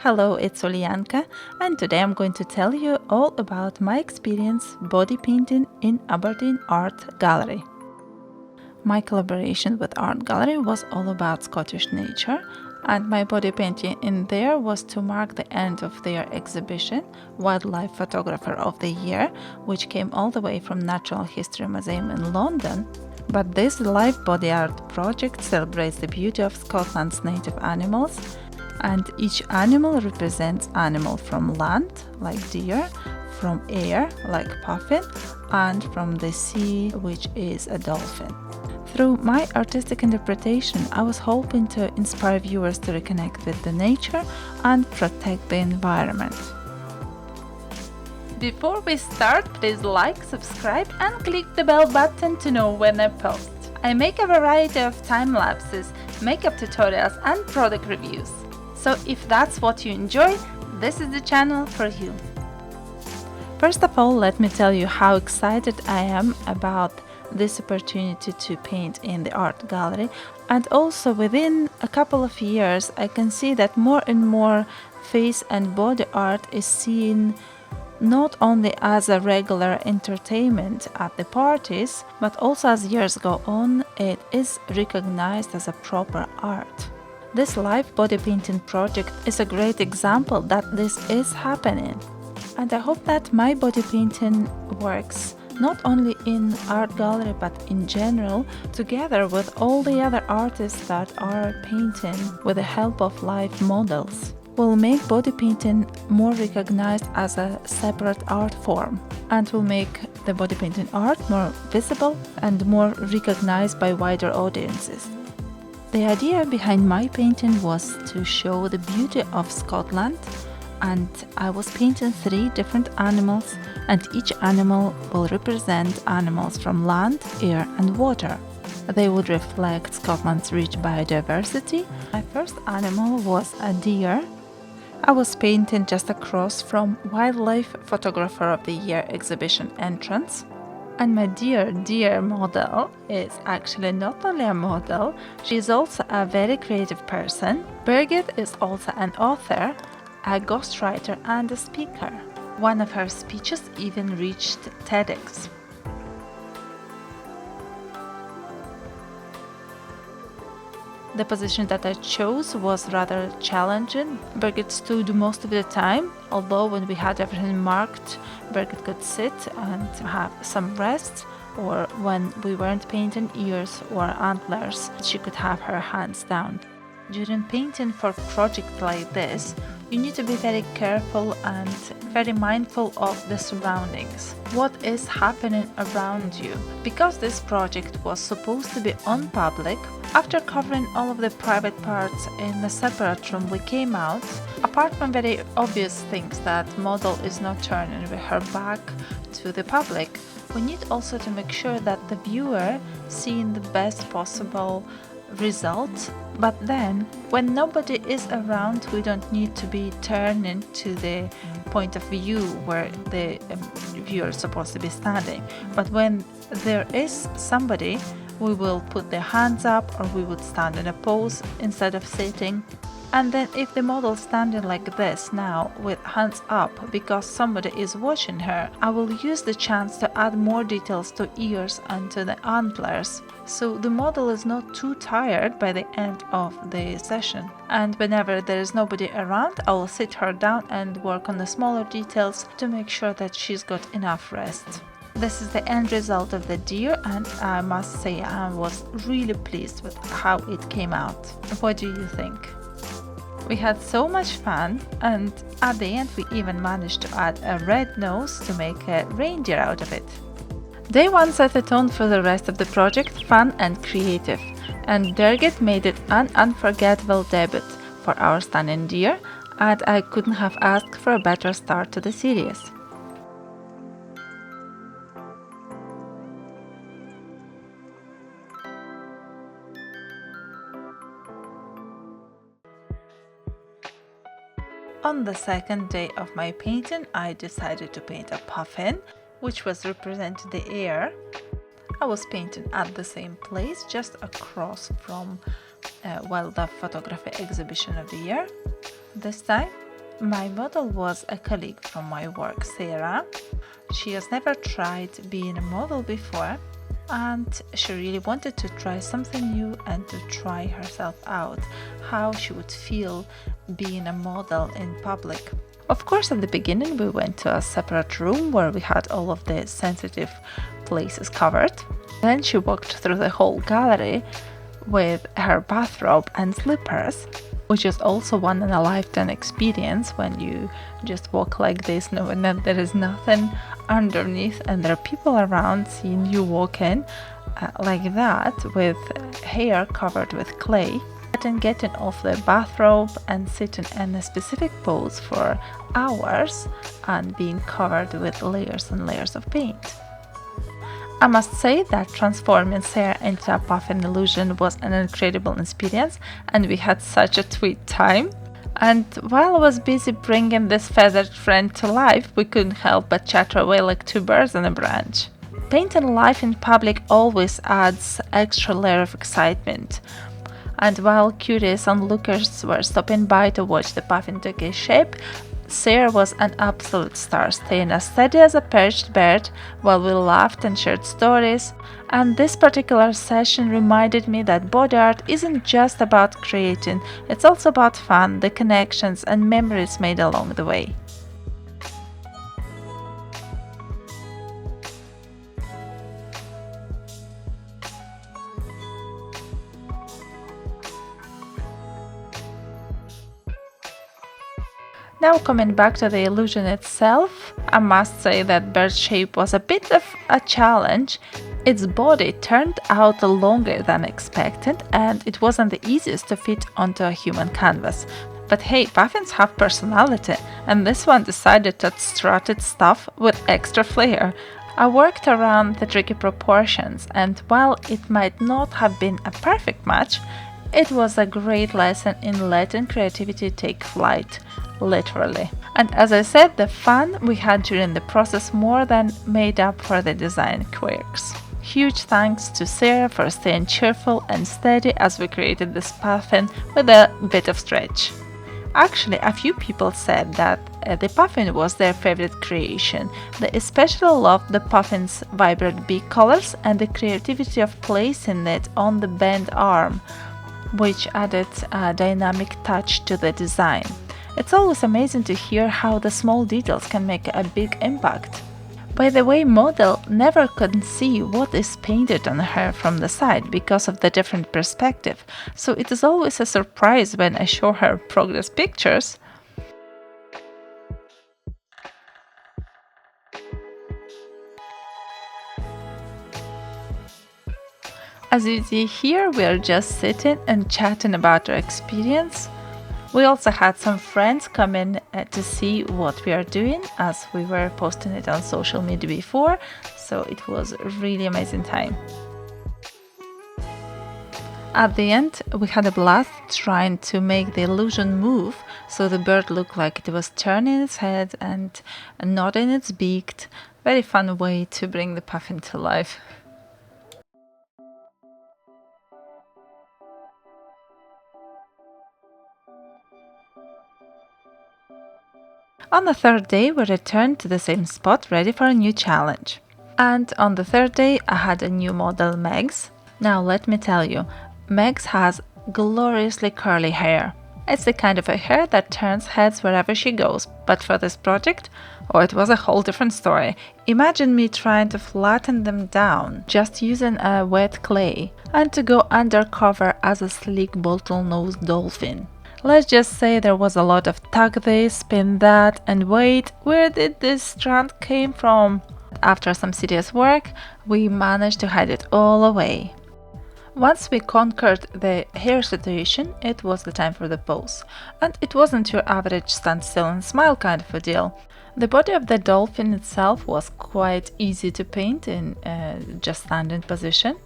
Hello, it's Ulianka, and today I'm going to tell you all about my experience body painting in Aberdeen Art Gallery. My collaboration with Art Gallery was all about Scottish nature, and my body painting in there was to mark the end of their exhibition, Wildlife Photographer of the Year, which came all the way from Natural History Museum in London. But this live body art project celebrates the beauty of Scotland's native animals, and each animal represents animal from land, like deer, from air, like Puffin, and from the sea, which is a dolphin. Through my artistic interpretation, I was hoping to inspire viewers to reconnect with the nature and protect the environment. Before we start, please like, subscribe and click the bell button to know when I post. I make a variety of time lapses, makeup tutorials and product reviews. So if that's what you enjoy, this is the channel for you. First of all, let me tell you how excited I am about this opportunity to paint in the art gallery, and also within a couple of years I can see that more and more face and body art is seen not only as a regular entertainment at the parties, but also as years go on, it is recognized as a proper art. This live body painting project is a great example that this is happening, and I hope that my body painting works not only in art gallery but in general, together with all the other artists that are painting with the help of live models, will make body painting more recognized as a separate art form, and will make the body painting art more visible and more recognized by wider audiences. The idea behind my painting was to show the beauty of Scotland, and I was painting 3 different animals, and each animal will represent animals from land, air and water. They would reflect Scotland's rich biodiversity. My first animal was a deer. I was painting just across from Wildlife Photographer of the Year exhibition entrance. And my dear model is actually not only a model, she is also a very creative person. Birgit is also an author, a ghostwriter and a speaker. One of her speeches even reached TEDx. The position that I chose was rather challenging. Birgit stood most of the time, although when we had everything marked, Birgit could sit and have some rest, or when we weren't painting ears or antlers, she could have her hands down. During painting for projects like this, you need to be very careful and very mindful of the surroundings. What is happening around you? Because this project was supposed to be on public, after covering all of the private parts in a separate room, we came out. Apart from very obvious things that model is not turning with her back to the public, we need also to make sure that the viewer seeing the best possible result. But then when nobody is around, we don't need to be turning to the point of view where the viewer is supposed to be standing. But when there is somebody, we will put the hands up, or we would stand in a pose instead of sitting. And then if the model is standing like this now with hands up because somebody is watching her, I will use the chance to add more details to ears and to the antlers, so the model is not too tired by the end of the session. And whenever there is nobody around, I will sit her down and work on the smaller details to make sure that she's got enough rest. This is the end result of the deer, and I must say I was really pleased with how it came out. What do you think? We had so much fun, and at the end we even managed to add a red nose to make a reindeer out of it. Day 1 set the tone for the rest of the project, fun and creative, and Birgit made it an unforgettable debut for our stunning deer, and I couldn't have asked for a better start to the series. On the second day of my painting, I decided to paint a puffin, which was representing the air. I was painting at the same place, just across from Wildlife Photography exhibition of the year. This time My model was a colleague from my work, Sarah. She has never tried being a model before, and she really wanted to try something new and to try herself out, how she would feel being a model in public. Of course, at the beginning we went to a separate room where we had all of the sensitive places covered. Then she walked through the whole gallery with her bathrobe and slippers, which is also one in a lifetime experience when you just walk like this knowing that there is nothing underneath and there are people around seeing you walk in like that with hair covered with clay. And getting off the bathrobe and sitting in a specific pose for hours and being covered with layers and layers of paint. I must say that transforming Sarah into a Puffin illusion was an incredible experience, and we had such a sweet time. And while I was busy bringing this feathered friend to life, we couldn't help but chatter away like two birds on a branch. Painting life in public always adds extra layer of excitement. And while curious onlookers were stopping by to watch the puffin take its shape, Sarah was an absolute star, staying as steady as a perched bird while we laughed and shared stories. And this particular session reminded me that body art isn't just about creating, it's also about fun, the connections and memories made along the way. Now coming back to the illusion itself, I must say that bird's shape was a bit of a challenge. Its body turned out longer than expected and it wasn't the easiest to fit onto a human canvas. But hey, puffins have personality, and this one decided to strut its stuff with extra flair. I worked around the tricky proportions, and while it might not have been a perfect match, it was a great lesson in letting creativity take flight, literally. And as I said, the fun we had during the process more than made up for the design quirks. Huge thanks to Sarah for staying cheerful and steady as we created this puffin with a bit of stretch. Actually, a few people said that the puffin was their favorite creation. They especially loved the puffin's vibrant beak colors and the creativity of placing it on the bent arm, which added a dynamic touch to the design. It's always amazing to hear how the small details can make a big impact. By the way, model never can see what is painted on her from the side because of the different perspective, so it is always a surprise when I show her progress pictures. As you see here, we are just sitting and chatting about our experience. We also had some friends come in to see what we are doing, as we were posting it on social media before, so it was a really amazing time. At the end, we had a blast trying to make the illusion move, so the bird looked like it was turning its head and nodding its beak. Very fun way to bring the puffin to life. On the third day, we returned to the same spot, ready for a new challenge. And on the third day, I had a new model, Megs. Now let me tell you, Megs has gloriously curly hair. It's the kind of a hair that turns heads wherever she goes, but for this project, oh, it was a whole different story. Imagine me trying to flatten them down, just using a wet clay, and to go undercover as a sleek bottlenose dolphin. Let's just say there was a lot of tug this, spin that, and wait, where did this strand came from? After some serious work, we managed to hide it all away. Once we conquered the hair situation, it was the time for the pose. And it wasn't your average stand still and smile kind of a deal. The body of the dolphin itself was quite easy to paint in just standing position.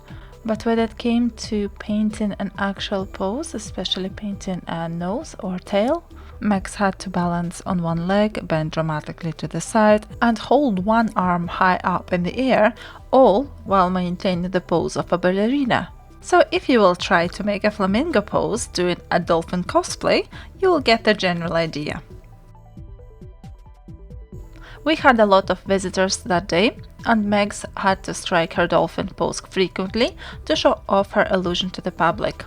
But when it came to painting an actual pose, especially painting a nose or tail, Megs had to balance on one leg, bend dramatically to the side, and hold one arm high up in the air, all while maintaining the pose of a ballerina. So if you will try to make a flamingo pose doing a dolphin cosplay, you will get the general idea. We had a lot of visitors that day, and Megs had to strike her dolphin pose frequently to show off her illusion to the public.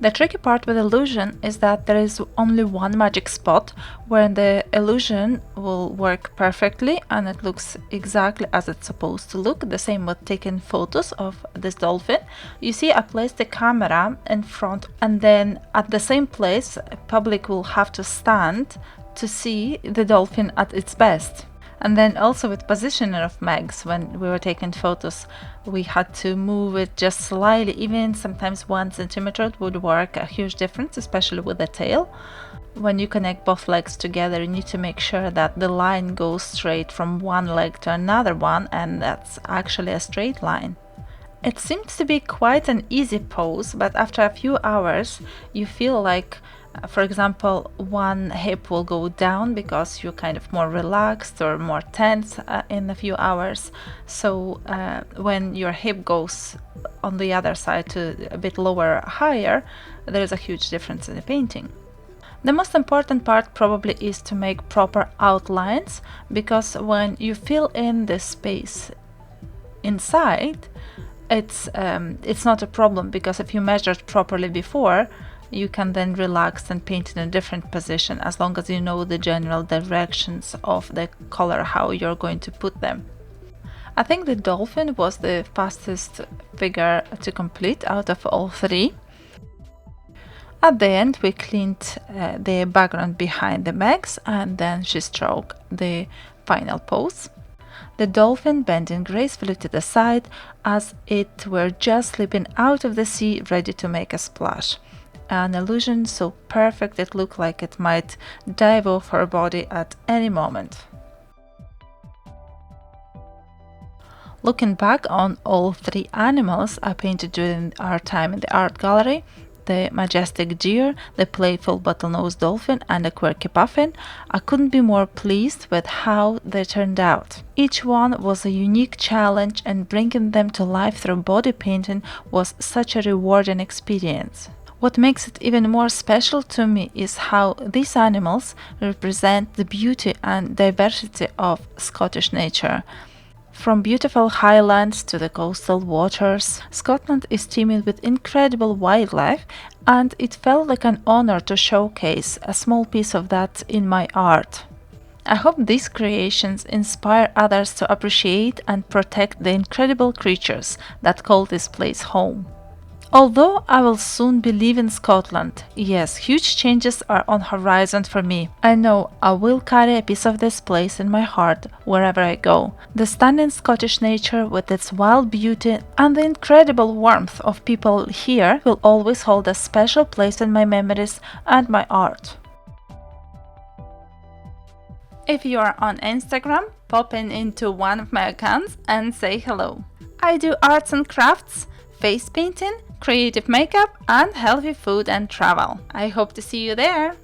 The tricky part with illusion is that there is only one magic spot where the illusion will work perfectly and it looks exactly as it's supposed to look. The same with taking photos of this dolphin. You see, I placed the camera in front, and then at the same place, public will have to stand to see the dolphin at its best. And then also with positioning of Megs, when we were taking photos, we had to move it just slightly, even sometimes 1 centimeter would work a huge difference, especially with the tail. When you connect both legs together, you need to make sure that the line goes straight from one leg to another one, and that's actually a straight line. It seems to be quite an easy pose, but after a few hours, you feel like, for example, one hip will go down because you're kind of more relaxed or more tense in a few hours. So when your hip goes on the other side to a bit lower, higher, there is a huge difference in the painting. The most important part probably is to make proper outlines, because when you fill in the space inside, it's not a problem, because if you measured properly before, you can then relax and paint in a different position, as long as you know the general directions of the color, how you're going to put them. I think the dolphin was the fastest figure to complete out of all three. At the end, we cleaned the background behind the Megs, and then she stroked the final pose. The dolphin bending gracefully to the side as it were just slipping out of the sea, ready to make a splash. An illusion so perfect it looked like it might dive off her body at any moment. Looking back on all three animals I painted during our time in the art gallery, the majestic deer, the playful bottlenose dolphin, and the quirky puffin, I couldn't be more pleased with how they turned out. Each one was a unique challenge, and bringing them to life through body painting was such a rewarding experience. What makes it even more special to me is how these animals represent the beauty and diversity of Scottish nature. From beautiful highlands to the coastal waters, Scotland is teeming with incredible wildlife, and it felt like an honor to showcase a small piece of that in my art. I hope these creations inspire others to appreciate and protect the incredible creatures that call this place home. Although I will soon be leaving Scotland, yes, huge changes are on horizon for me. I know I will carry a piece of this place in my heart wherever I go. The stunning Scottish nature with its wild beauty and the incredible warmth of people here will always hold a special place in my memories and my art. If you are on Instagram, pop into one of my accounts and say hello. I do arts and crafts, face painting, creative makeup, and healthy food and travel. I hope to see you there!